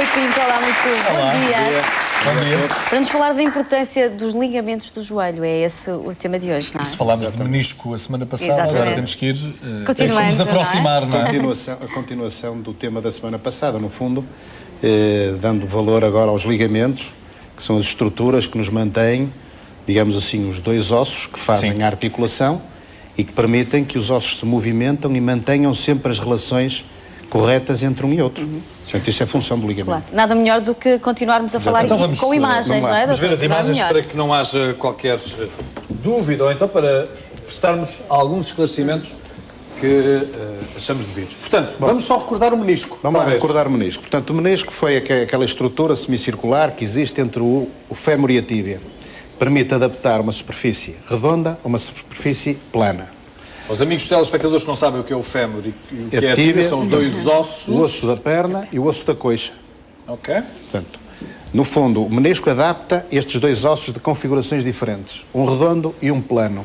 Rui Pinto, olá, bom dia. Bom dia. Para nos falar da importância dos ligamentos do joelho, é esse o tema de hoje, não é? Se falámos de menisco a semana passada, Exatamente. agora temos que ir Continuando, nos aproximar, não é? A continuação do tema da semana passada, no fundo, dando valor agora aos ligamentos, que são as estruturas que nos mantêm, digamos assim, os dois ossos que fazem a articulação e que permitem que os ossos se movimentam e mantenham sempre as relações corretas entre um e outro. Portanto, isso é função do ligamento. Claro. Nada melhor do que continuarmos a falar Então aqui vamos, com imagens, não é? Vamos ver as Será imagens melhor. para que não haja qualquer dúvida, ou então para prestarmos alguns esclarecimentos que achamos devidos. Portanto, vamos só recordar o menisco. Vamos lá talvez. recordar o menisco. Portanto, o menisco foi aquela estrutura semicircular que existe entre o fémur e a tíbia. Permite adaptar uma superfície redonda a uma superfície plana. Os amigos telespectadores que não sabem o que é o fémur e o que é a tíbia são os dois ossos. O osso da perna e o osso da coxa. Ok. Portanto, no fundo, o menisco adapta estes dois ossos de configurações diferentes, um redondo e um plano.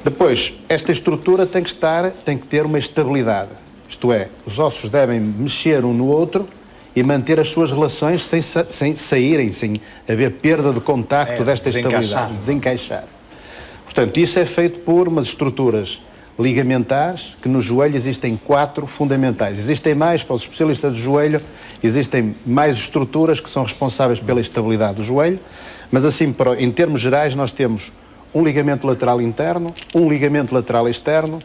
Depois, esta estrutura tem que ter uma estabilidade. Isto é, os ossos devem mexer um no outro e manter as suas relações sem saírem, sem haver perda de contacto desta estabilidade, desencaixar. Portanto, isso é feito por umas estruturas ligamentares, que no joelho existem 4 fundamentais. Existem mais, para os especialistas do joelho, existem mais estruturas que são responsáveis pela estabilidade do joelho, mas assim, em termos gerais, nós temos um ligamento lateral interno, um ligamento lateral externo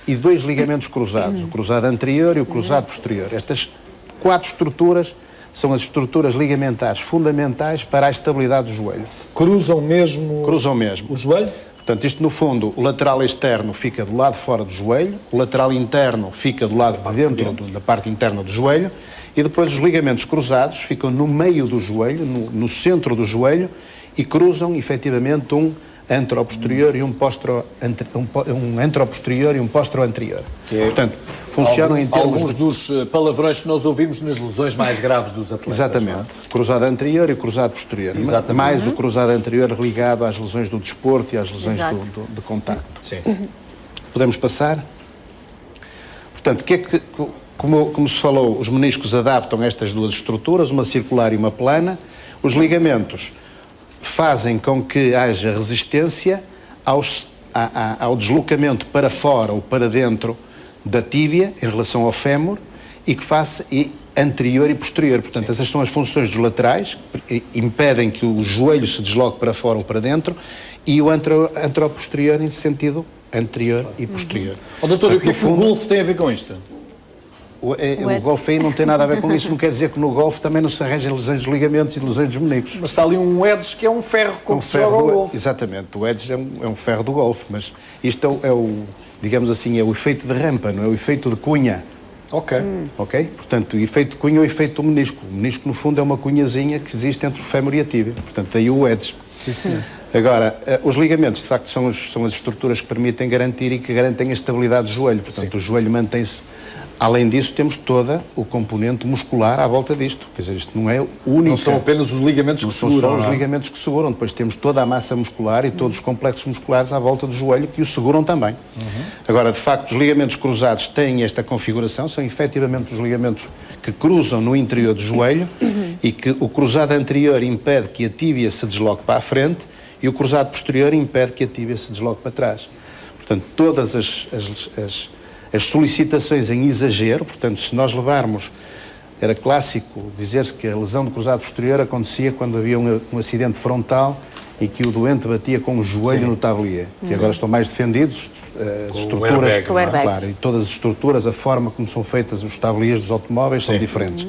e 2 ligamentos cruzados, o cruzado anterior e o cruzado posterior. Estas 4 estruturas são as estruturas ligamentares fundamentais para a estabilidade do joelho. Cruzam mesmo o joelho? Portanto, isto no fundo, o lateral externo fica do lado de fora do joelho, o lateral interno fica do lado de dentro da parte interna do joelho e depois os ligamentos cruzados ficam no meio do joelho, no centro do joelho e cruzam efetivamente um anteroposterior e um anteroposterior e um posterior-anterior. Portanto, funcionam em termos... Alguns dos palavrões que nós ouvimos nas lesões mais graves dos atletas. Exatamente. Cruzado anterior e cruzado posterior. Exatamente. Mais o cruzado anterior ligado às lesões do desporto e às lesões de contacto. Sim. Podemos passar? Portanto, como se falou, os meniscos adaptam estas duas estruturas, uma circular e uma plana. Os ligamentos fazem com que haja resistência ao deslocamento para fora ou para dentro da tíbia em relação ao fémur e que faça anterior e posterior. Portanto, essas são as funções dos laterais, que impedem que o joelho se desloque para fora ou para dentro, e o anteroposterior em sentido anterior e posterior. Doutor, e o que é que o golfe tem a ver com isto? O golfe aí não tem nada a ver com isso, não quer dizer que no golfe também não se arranjem lesões dos ligamentos e lesões dos meniscos. Mas está ali um edge que é um ferro com que se joga o golfe. Exatamente, o edge é um ferro do golfe, mas isto digamos assim, é o efeito de rampa, não é o efeito de cunha. Ok. Ok? Portanto, o efeito de cunha é o efeito do menisco. O menisco, no fundo, é uma cunhazinha que existe entre o fémur e a tíbia. Portanto, daí o edge. Sim, sim. Agora, os ligamentos, de facto, são as estruturas que permitem garantir e que garantem a estabilidade do joelho. Portanto, o joelho mantém-se. Além disso, temos toda o componente muscular à volta disto. Quer dizer, isto não é único. Não são apenas os ligamentos que seguram. Não são só os ligamentos que seguram. Depois temos toda a massa muscular e todos os complexos musculares à volta do joelho que o seguram também. Agora, de facto, os ligamentos cruzados têm esta configuração. São efetivamente os ligamentos que cruzam no interior do joelho e que o cruzado anterior impede que a tíbia se desloque para a frente e o cruzado posterior impede que a tíbia se desloque para trás. Portanto, todas as solicitações em exagero, portanto, se nós levarmos, era clássico dizer-se que a lesão do cruzado posterior acontecia quando havia um acidente frontal e que o doente batia com o joelho no tablier, que agora estão mais defendidos, as estruturas, claro, e todas as estruturas, a forma como são feitas os tabliers dos automóveis são diferentes.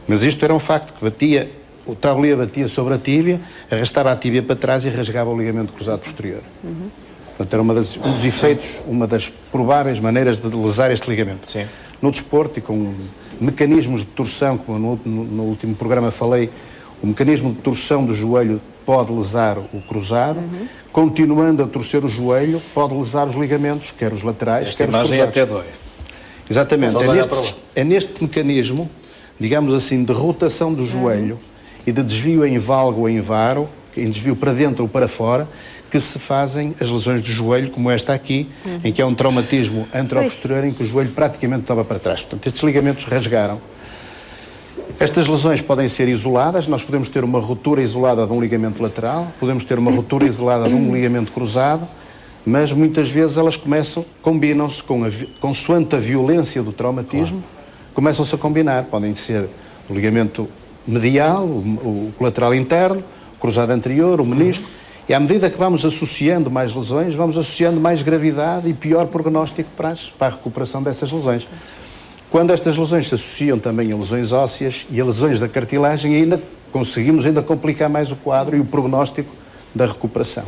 Mas isto era um facto, que o tablier batia sobre a tíbia, arrastava a tíbia para trás e rasgava o ligamento cruzado posterior. Portanto, era um dos efeitos, uma das prováveis maneiras de lesar este ligamento. Sim. No desporto e com mecanismos de torção, como no último programa falei, o mecanismo de torção do joelho pode lesar o cruzado, continuando a torcer o joelho, pode lesar os ligamentos, quer os laterais, quer os cruzados. Esta imagem até dói. Exatamente. É neste mecanismo, digamos assim, de rotação do joelho e de desvio em valgo ou em varo, em desvio para dentro ou para fora, que se fazem as lesões do joelho, como esta aqui, em que é um traumatismo anteroposterior em que o joelho praticamente estava para trás. Portanto, estes ligamentos rasgaram. Estas lesões podem ser isoladas, nós podemos ter uma ruptura isolada de um ligamento lateral, podemos ter uma ruptura isolada de um ligamento cruzado, mas muitas vezes elas combinam-se consoante a violência do traumatismo, começam-se a combinar. Podem ser o ligamento medial, o colateral interno, o cruzado anterior, o menisco, e à medida que vamos associando mais lesões, vamos associando mais gravidade e pior prognóstico para a recuperação dessas lesões. Quando estas lesões se associam também a lesões ósseas e a lesões da cartilagem, conseguimos complicar mais o quadro e o prognóstico da recuperação.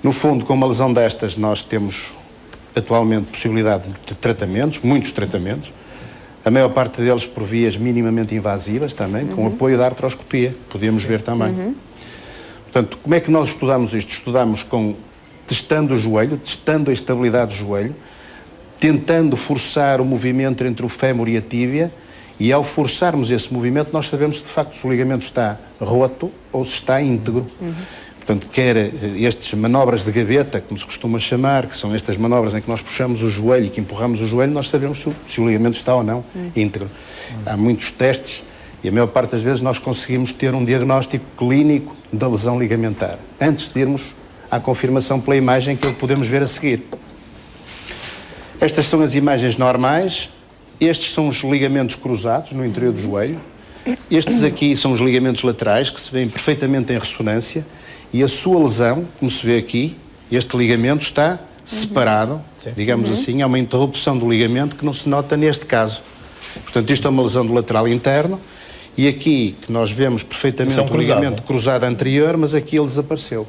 No fundo, com uma lesão destas, nós temos atualmente possibilidade de tratamentos, muitos tratamentos, a maior parte deles por vias minimamente invasivas também, com apoio da artroscopia, podemos ver também. Portanto, como é que nós estudamos isto? Estudamos testando o joelho, testando a estabilidade do joelho, tentando forçar o movimento entre o fémur e a tíbia, e ao forçarmos esse movimento, nós sabemos de facto se o ligamento está roto ou se está íntegro. Portanto, quer estas manobras de gaveta, como se costuma chamar, que são estas manobras em que nós puxamos o joelho e que empurramos o joelho, nós sabemos se o ligamento está ou não íntegro. Há muitos testes e a maior parte das vezes nós conseguimos ter um diagnóstico clínico da lesão ligamentar, antes de irmos à confirmação pela imagem que podemos ver a seguir. Estas são as imagens normais, estes são os ligamentos cruzados no interior do joelho, estes aqui são os ligamentos laterais, que se veem perfeitamente em ressonância, e a sua lesão, como se vê aqui, este ligamento está separado, digamos assim, há uma interrupção do ligamento que não se nota neste caso. Portanto, isto é uma lesão do lateral interno, e aqui que nós vemos perfeitamente o ligamento cruzado anterior, mas aqui ele desapareceu.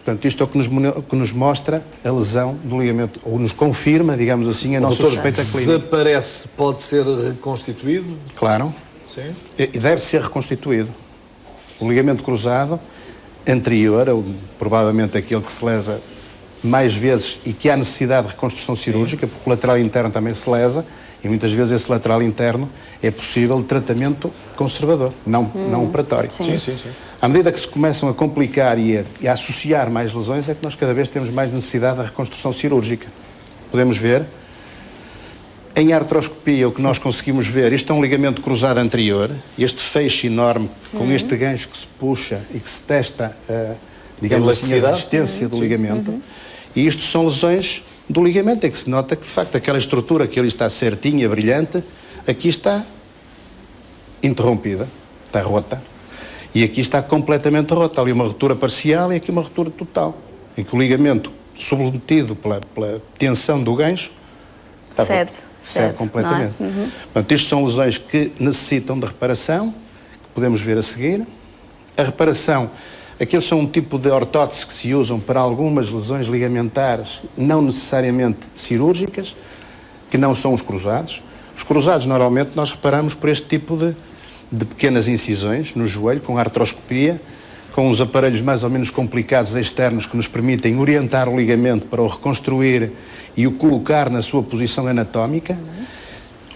Portanto, isto é o que nos mostra a lesão do ligamento, ou nos confirma, digamos assim, a nossa suspeita clínica. Desaparece, pode ser reconstituído? Claro. Sim. E deve ser reconstituído. O ligamento cruzado anterior, ou provavelmente aquele que se lesa mais vezes e que há necessidade de reconstrução cirúrgica, porque o lateral interno também se lesa, e muitas vezes esse lateral interno é possível de tratamento conservador, não operatório. Sim. À medida que se começam a complicar e a associar mais lesões, é que nós cada vez temos mais necessidade da reconstrução cirúrgica. Podemos ver, em artroscopia, o que nós conseguimos ver, isto é um ligamento cruzado anterior, este feixe enorme, com este gancho que se puxa e que se testa, digamos assim, a resistência do ligamento, e isto são lesões do ligamento, é que se nota que, de facto, aquela estrutura que ali está certinha, brilhante, aqui está interrompida, está rota, e aqui está completamente rota. Ali uma ruptura parcial e aqui uma ruptura total, em que o ligamento, submetido pela tensão do gancho, está cede completamente. Portanto, isto são lesões que necessitam de reparação, que podemos ver a seguir. A reparação, aqueles são um tipo de ortótese que se usam para algumas lesões ligamentares, não necessariamente cirúrgicas, que não são os cruzados. Os cruzados, normalmente, nós reparamos por este tipo de pequenas incisões no joelho, com artroscopia, com os aparelhos mais ou menos complicados externos que nos permitem orientar o ligamento para o reconstruir e o colocar na sua posição anatómica.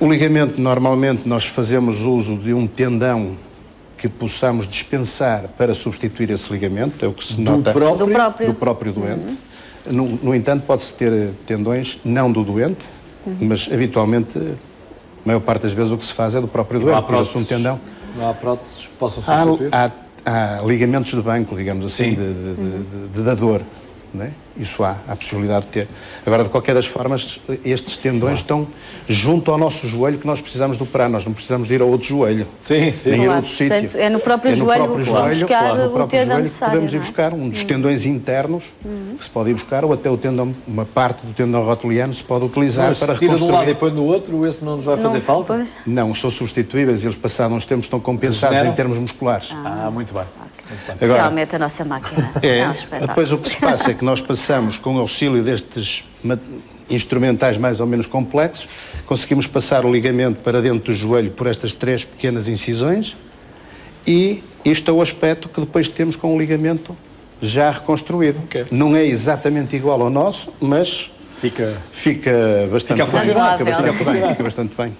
O ligamento, normalmente, nós fazemos uso de um tendão que possamos dispensar para substituir esse ligamento, é o que se nota do próprio doente. No entanto, pode-se ter tendões não do doente, mas habitualmente, a maior parte das vezes, o que se faz é do próprio doente. Não há próteses que possam substituir? Há ligamentos de banco, digamos assim, de dador. Não é? Isso há a possibilidade de ter. Agora, de qualquer das formas, estes tendões estão junto ao nosso joelho que nós precisamos de operar. Nós não precisamos de ir a outro joelho. Nem ir a outro sítio. Portanto, é no próprio joelho que vamos buscar o tendão necessário. Podemos ir buscar um dos tendões internos que se pode ir buscar, ou até o tendão, uma parte do tendão rotuliano se pode utilizar para reconstruir. Se tira de um lado e põe no outro, esse não nos vai fazer falta? Pois. Não, são substituíveis e eles, passados uns tempos, estão compensados em termos musculares. Muito bem. Agora, realmente a nossa máquina é um espetáculo. Depois o que se passa é que nós passamos, com o auxílio destes instrumentais mais ou menos complexos, conseguimos passar o ligamento para dentro do joelho por estas 3 pequenas incisões, e isto é o aspecto que depois temos com o ligamento já reconstruído. Não é exatamente igual ao nosso, mas fica bastante a funcionar, fica bastante bem.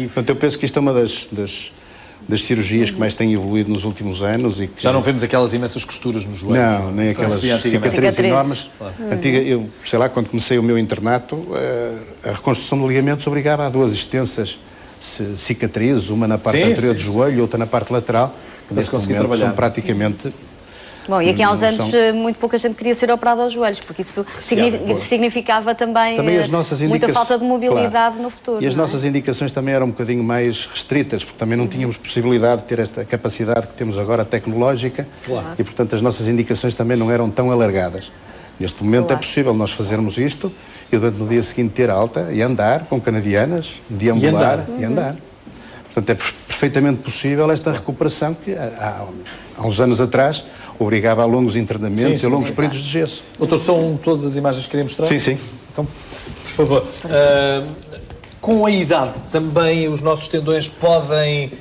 Portanto, eu penso que isto é uma das cirurgias que mais têm evoluído nos últimos anos. E que... Já não vemos aquelas imensas costuras nos joelhos? Não, nem aquelas cicatrizes enormes. Claro. Eu, sei lá, quando comecei o meu internato, a reconstrução de ligamentos obrigava a 2 extensas cicatrizes, uma na parte anterior do joelho, outra na parte lateral, que neste momento são praticamente... Bom, e aqui há uns Não anos são- muito pouca gente queria ser operada aos joelhos, porque isso significava também, as nossas muita falta de mobilidade claro. no futuro. E as não é? nossas indicações também eram um bocadinho mais restritas, porque também não tínhamos possibilidade de ter esta capacidade que temos agora tecnológica, e portanto as nossas indicações também não eram tão alargadas. Neste momento é possível nós fazermos isto e no dia seguinte ter alta e andar com canadianas, deambular e andar. Portanto, é perfeitamente possível esta recuperação que há uns anos atrás obrigava a longos internamentos e a longos períodos de gesso. Doutor, são todas as imagens que queríamos mostrar? Sim, sim. Então, por favor. Com a idade, também os nossos tendões podem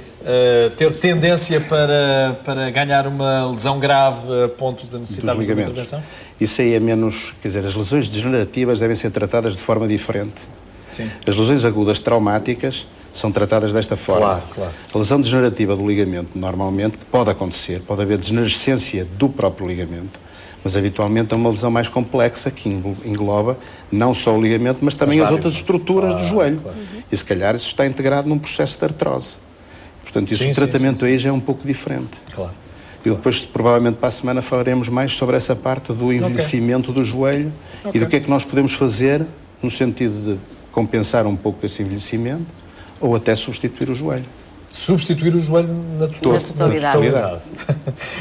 ter tendência para ganhar uma lesão grave a ponto de necessitarmos de uma intervenção? Isso aí é menos... Quer dizer, as lesões degenerativas devem ser tratadas de forma diferente. Sim. As lesões agudas traumáticas são tratadas desta forma. Claro. A lesão degenerativa do ligamento, normalmente, que pode acontecer, pode haver degenerescência do próprio ligamento, mas habitualmente é uma lesão mais complexa que engloba não só o ligamento, mas também as outras estruturas do joelho. Claro. E se calhar isso está integrado num processo de artrose. Portanto, o tratamento aí já é um pouco diferente. Claro. E depois, provavelmente, para a semana falaremos mais sobre essa parte do envelhecimento do joelho e do que é que nós podemos fazer no sentido de compensar um pouco esse envelhecimento ou até substituir o joelho. Substituir o joelho na totalidade.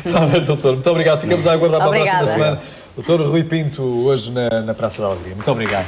Está bem, doutor. Muito obrigado. Ficamos a aguardar para a próxima semana. Doutor Rui Pinto, hoje na Praça da Alegria. Muito obrigado.